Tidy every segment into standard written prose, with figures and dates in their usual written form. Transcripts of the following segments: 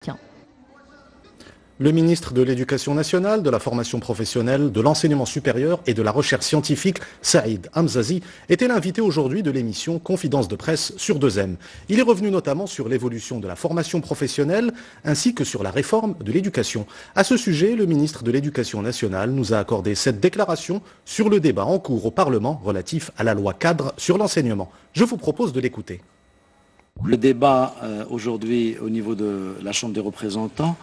Tiens. Le ministre de l'Éducation nationale, de la formation professionnelle, de l'enseignement supérieur et de la recherche scientifique, Saïd Hamzazi, était l'invité aujourd'hui de l'émission Confidence de presse sur 2M. Il est revenu notamment sur l'évolution de la formation professionnelle ainsi que sur la réforme de l'éducation. À ce sujet, le ministre de l'Éducation nationale nous a accordé cette déclaration sur le débat en cours au Parlement relatif à la loi cadre sur l'enseignement. Je vous propose de l'écouter. Le débat aujourd'hui au niveau de la Chambre des représentants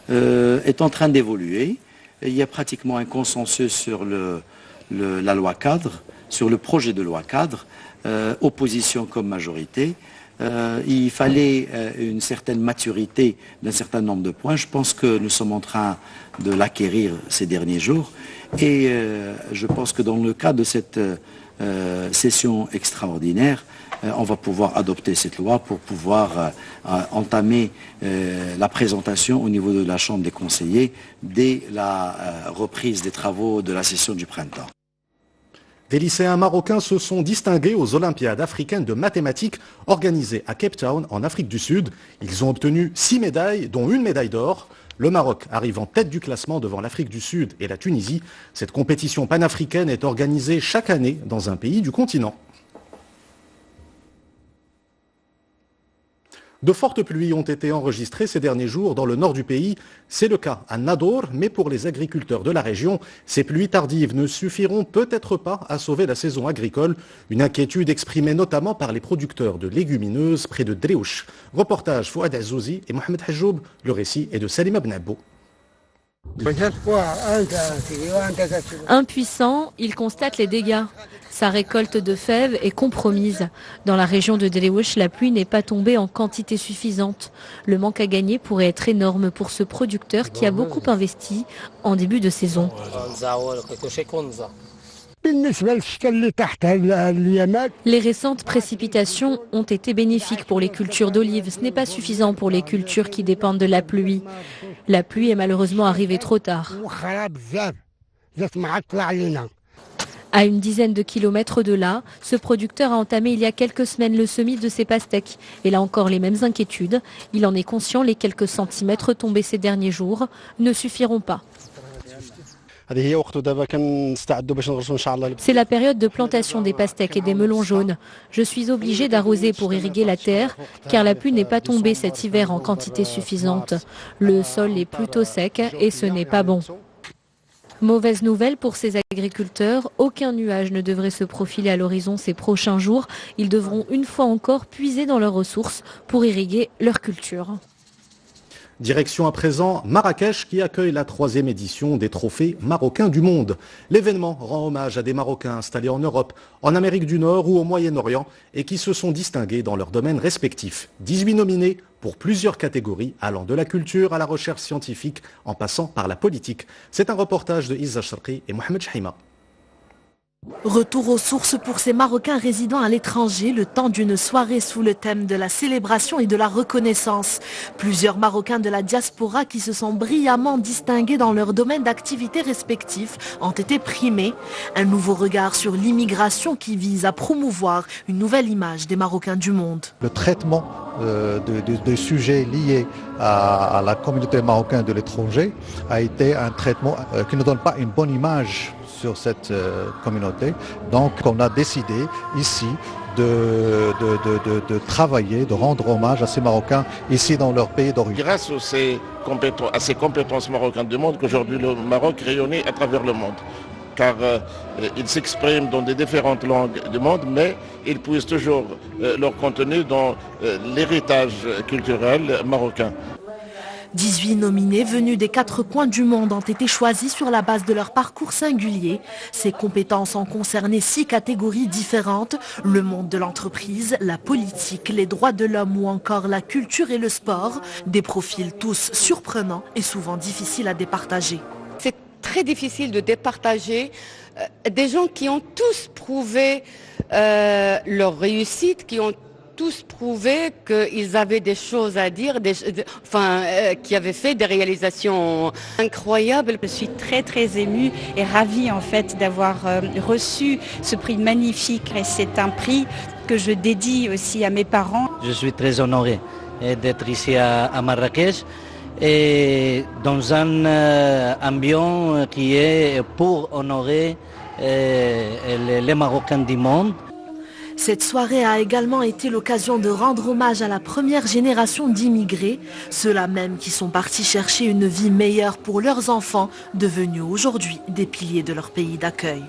est en train d'évoluer. Il y a pratiquement un consensus sur la loi cadre, sur le projet de loi cadre, opposition comme majorité. Il fallait une certaine maturité d'un certain nombre de points. Je pense que nous sommes en train de l'acquérir ces derniers jours. Et je pense que dans le cadre de cette session extraordinaire, on va pouvoir adopter cette loi pour pouvoir entamer la présentation au niveau de la Chambre des conseillers dès la reprise des travaux de la session du printemps. Des lycéens marocains se sont distingués aux Olympiades africaines de mathématiques organisées à Cape Town, en Afrique du Sud. Ils ont obtenu 6 médailles, dont une médaille d'or. Le Maroc arrive en tête du classement devant l'Afrique du Sud et la Tunisie. Cette compétition panafricaine est organisée chaque année dans un pays du continent. De fortes pluies ont été enregistrées ces derniers jours dans le nord du pays. C'est le cas à Nador, mais pour les agriculteurs de la région, ces pluies tardives ne suffiront peut-être pas à sauver la saison agricole. Une inquiétude exprimée notamment par les producteurs de légumineuses près de Dréouch. Reportage Fouad Azouzi et Mohamed Hajoub. Le récit est de Salima Benabou. Impuissant, il constate les dégâts. Sa récolte de fèves est compromise. Dans la région de Dréouch, la pluie n'est pas tombée en quantité suffisante. Le manque à gagner pourrait être énorme pour ce producteur qui a beaucoup investi en début de saison. Les récentes précipitations ont été bénéfiques pour les cultures d'olives. Ce n'est pas suffisant pour les cultures qui dépendent de la pluie. La pluie est malheureusement arrivée trop tard. À une dizaine de kilomètres de là, ce producteur a entamé il y a quelques semaines le semis de ses pastèques. Et là encore les mêmes inquiétudes. Il en est conscient, les quelques centimètres tombés ces derniers jours ne suffiront pas. C'est la période de plantation des pastèques et des melons jaunes. Je suis obligé d'arroser pour irriguer la terre, car la pluie n'est pas tombée cet hiver en quantité suffisante. Le sol est plutôt sec et ce n'est pas bon. Mauvaise nouvelle pour ces agriculteurs, aucun nuage ne devrait se profiler à l'horizon ces prochains jours. Ils devront une fois encore puiser dans leurs ressources pour irriguer leur culture. Direction à présent Marrakech qui accueille la 3e édition des trophées marocains du monde. L'événement rend hommage à des Marocains installés en Europe, en Amérique du Nord ou au Moyen-Orient et qui se sont distingués dans leurs domaines respectifs. 18 nominés pour plusieurs catégories allant de la culture à la recherche scientifique en passant par la politique. C'est un reportage de Izza Sharqi et Mohamed Chahima. Retour aux sources pour ces Marocains résidant à l'étranger, le temps d'une soirée sous le thème de la célébration et de la reconnaissance. Plusieurs Marocains de la diaspora qui se sont brillamment distingués dans leur domaine d'activité respectifs ont été primés. Un nouveau regard sur l'immigration qui vise à promouvoir une nouvelle image des Marocains du monde. Le traitement des sujets liés à la communauté marocaine de l'étranger a été un traitement qui ne donne pas une bonne image sur cette communauté. Donc on a décidé ici de travailler, de rendre hommage à ces Marocains ici dans leur pays d'origine. Grâce à ces compétences marocaines du monde qu'aujourd'hui le Maroc rayonnait à travers le monde. Car ils s'expriment dans des différentes langues du monde, mais ils puisent toujours leur contenu dans l'héritage culturel marocain. 18 nominés venus des 4 coins du monde ont été choisis sur la base de leur parcours singulier. Ces compétences ont concerné 6 catégories différentes, le monde de l'entreprise, la politique, les droits de l'homme ou encore la culture et le sport. Des profils tous surprenants et souvent difficiles à départager. C'est très difficile de départager des gens qui ont tous prouvé leur réussite, qui ont tous prouvé qu'ils avaient des choses à dire, qui avaient fait des réalisations incroyables. Je suis très très émue et ravie en fait d'avoir reçu ce prix magnifique. Et c'est un prix que je dédie aussi à mes parents. Je suis très honoré d'être ici à Marrakech et dans un ambiance qui est pour honorer les Marocains du monde. Cette soirée a également été l'occasion de rendre hommage à la première génération d'immigrés, ceux-là même qui sont partis chercher une vie meilleure pour leurs enfants, devenus aujourd'hui des piliers de leur pays d'accueil.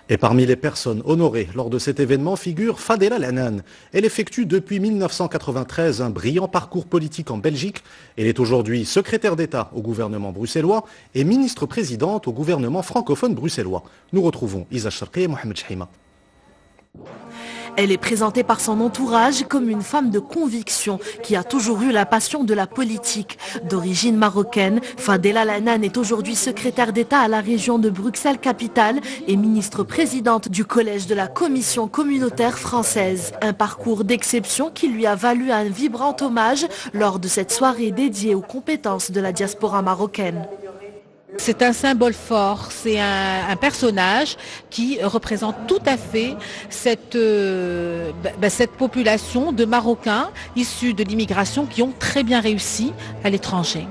Et parmi les personnes honorées lors de cet événement figure Fadela Lanan. Elle effectue depuis 1993 un brillant parcours politique en Belgique. Elle est aujourd'hui secrétaire d'État au gouvernement bruxellois et ministre-présidente au gouvernement francophone bruxellois. Nous retrouvons Isa Sharqi et Mohamed Chahima. Elle est présentée par son entourage comme une femme de conviction qui a toujours eu la passion de la politique. D'origine marocaine, Fadela Lanan est aujourd'hui secrétaire d'État à la région de Bruxelles-Capitale et ministre-présidente du collège de la Commission communautaire française. Un parcours d'exception qui lui a valu un vibrant hommage lors de cette soirée dédiée aux compétences de la diaspora marocaine. C'est un symbole fort, c'est un personnage qui représente tout à fait cette population de Marocains issus de l'immigration qui ont très bien réussi à l'étranger.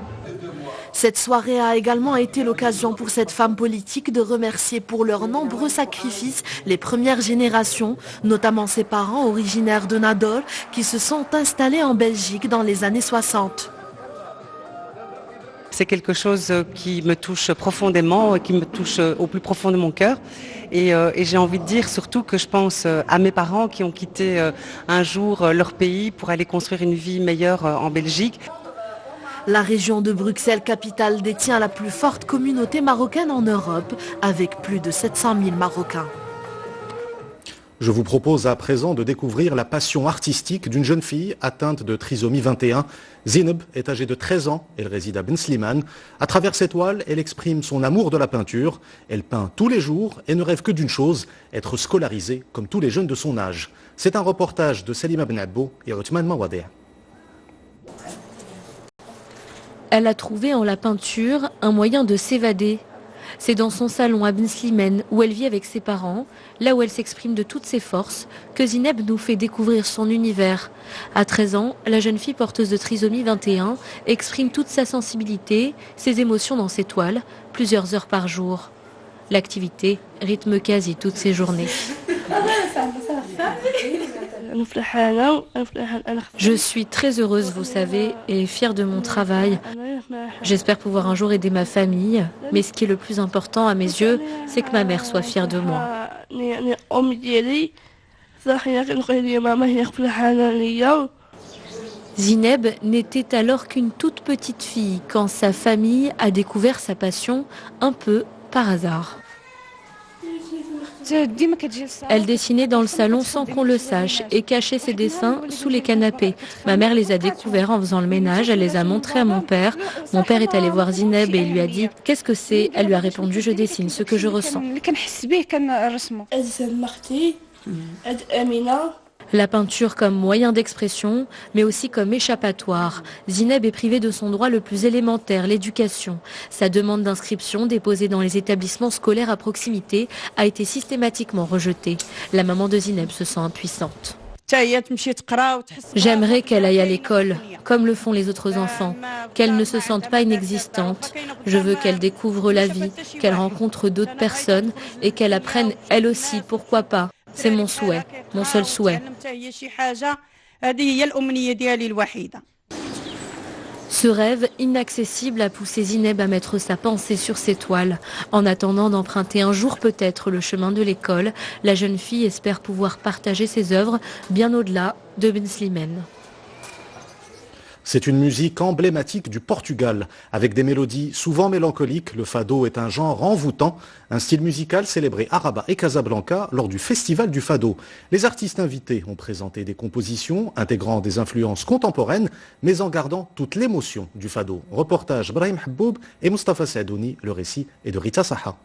Cette soirée a également été l'occasion pour cette femme politique de remercier pour leurs nombreux sacrifices les premières générations, notamment ses parents originaires de Nador qui se sont installés en Belgique dans les années 60. C'est quelque chose qui me touche profondément, qui me touche au plus profond de mon cœur. Et j'ai envie de dire surtout que je pense à mes parents qui ont quitté un jour leur pays pour aller construire une vie meilleure en Belgique. La région de Bruxelles-Capitale détient la plus forte communauté marocaine en Europe, avec plus de 700 000 Marocains. Je vous propose à présent de découvrir la passion artistique d'une jeune fille atteinte de trisomie 21. Zineb est âgée de 13 ans, elle réside à Ben Slimane. À travers ses toiles, elle exprime son amour de la peinture. Elle peint tous les jours et ne rêve que d'une chose, être scolarisée comme tous les jeunes de son âge. C'est un reportage de Salima Ben Abbo et Othman Mawadeh. Elle a trouvé en la peinture un moyen de s'évader. C'est dans son salon à Ben Slimane, où elle vit avec ses parents, là où elle s'exprime de toutes ses forces, que Zineb nous fait découvrir son univers. À 13 ans, la jeune fille porteuse de trisomie 21 exprime toute sa sensibilité, ses émotions dans ses toiles, plusieurs heures par jour. L'activité rythme quasi toutes ses journées. Je suis très heureuse, vous savez, et fière de mon travail. J'espère pouvoir un jour aider ma famille, mais ce qui est le plus important à mes yeux, c'est que ma mère soit fière de moi. Zineb n'était alors qu'une toute petite fille quand sa famille a découvert sa passion un peu par hasard. Elle dessinait dans le salon sans qu'on le sache et cachait ses dessins sous les canapés. Ma mère les a découverts en faisant le ménage, elle les a montrés à mon père. Mon père est allé voir Zineb et lui a dit « Qu'est-ce que c'est ?» Elle lui a répondu « Je dessine ce que je ressens ». La peinture comme moyen d'expression, mais aussi comme échappatoire. Zineb est privée de son droit le plus élémentaire, l'éducation. Sa demande d'inscription déposée dans les établissements scolaires à proximité a été systématiquement rejetée. La maman de Zineb se sent impuissante. J'aimerais qu'elle aille à l'école, comme le font les autres enfants, qu'elle ne se sente pas inexistante. Je veux qu'elle découvre la vie, qu'elle rencontre d'autres personnes et qu'elle apprenne elle aussi, pourquoi pas. C'est mon souhait, mon seul souhait. Ce rêve inaccessible a poussé Zineb à mettre sa pensée sur ses toiles. En attendant d'emprunter un jour peut-être le chemin de l'école, la jeune fille espère pouvoir partager ses œuvres bien au-delà de Ben Slimane. C'est une musique emblématique du Portugal, avec des mélodies souvent mélancoliques. Le fado est un genre envoûtant, un style musical célébré à Rabat et Casablanca lors du Festival du Fado. Les artistes invités ont présenté des compositions intégrant des influences contemporaines, mais en gardant toute l'émotion du fado. Reportage Brahim Habboub et Mustafa Sadouni, le récit est de Rita Saha.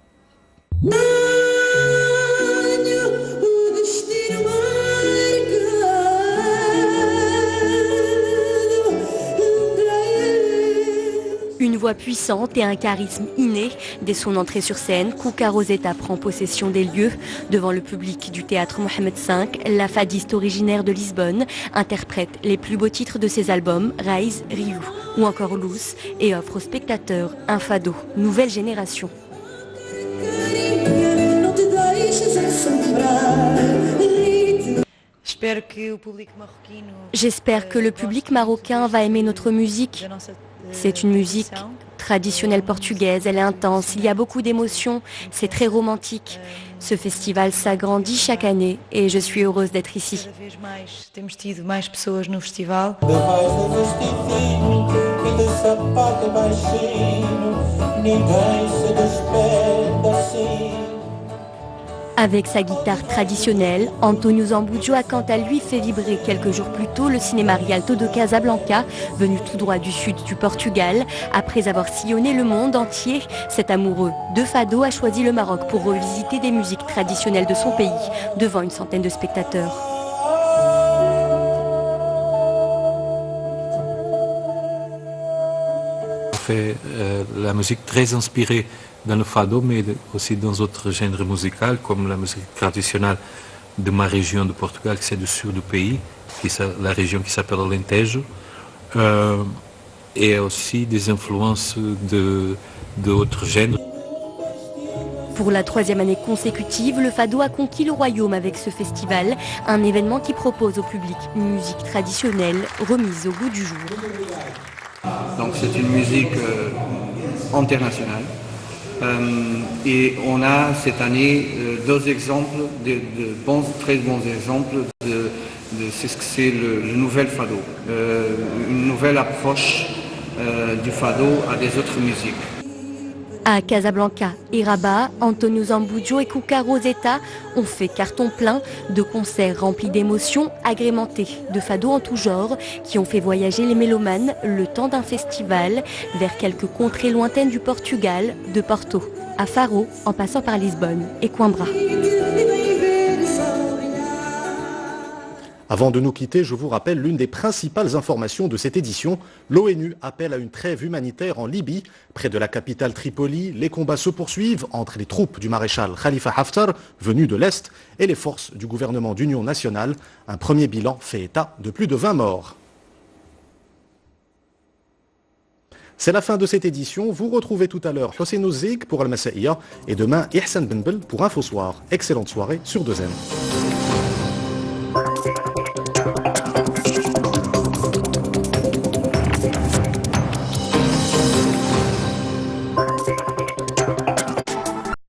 Une voix puissante et un charisme inné. Dès son entrée sur scène, Cuca Roseta prend possession des lieux. Devant le public du théâtre Mohamed V, la fadiste originaire de Lisbonne interprète les plus beaux titres de ses albums, Rise, Rio ou encore Luz, et offre aux spectateurs un fado nouvelle génération. J'espère que le public marocain va aimer notre musique. C'est une musique traditionnelle portugaise, elle est intense, il y a beaucoup d'émotions, c'est très romantique. Ce festival s'agrandit chaque année et je suis heureuse d'être ici. Avec sa guitare traditionnelle, António Zambujo a quant à lui fait vibrer quelques jours plus tôt le cinéma Rialto de Casablanca, venu tout droit du sud du Portugal. Après avoir sillonné le monde entier, cet amoureux de fado a choisi le Maroc pour revisiter des musiques traditionnelles de son pays, devant une centaine de spectateurs. On fait la musique très inspirée dans le fado, mais aussi dans d'autres genres musicaux, comme la musique traditionnelle de ma région de Portugal, c'est du sud du pays, la région qui s'appelle Alentejo, et aussi des influences d'autres genres. Pour la 3e année consécutive, le fado a conquis le royaume avec ce festival, un événement qui propose au public une musique traditionnelle remise au goût du jour. Donc c'est une musique internationale. Et on a cette année deux exemples, très bons exemples de ce que c'est le nouvel fado, une nouvelle approche du fado à des autres musiques. À Casablanca et Rabat, António Zambujo et Cuca Roseta ont fait carton plein de concerts remplis d'émotions, agrémentés de fado en tout genre, qui ont fait voyager les mélomanes le temps d'un festival vers quelques contrées lointaines du Portugal, de Porto à Faro, en passant par Lisbonne et Coimbra. Avant de nous quitter, je vous rappelle l'une des principales informations de cette édition. L'ONU appelle à une trêve humanitaire en Libye. Près de la capitale Tripoli, les combats se poursuivent entre les troupes du maréchal Khalifa Haftar, venues de l'Est, et les forces du gouvernement d'union nationale. Un premier bilan fait état de plus de 20 morts. C'est la fin de cette édition. Vous retrouvez tout à l'heure Hossein Ouzik pour Al-Massaïa et demain Ihsan Benbel pour Infosoir. Excellente soirée sur 2M.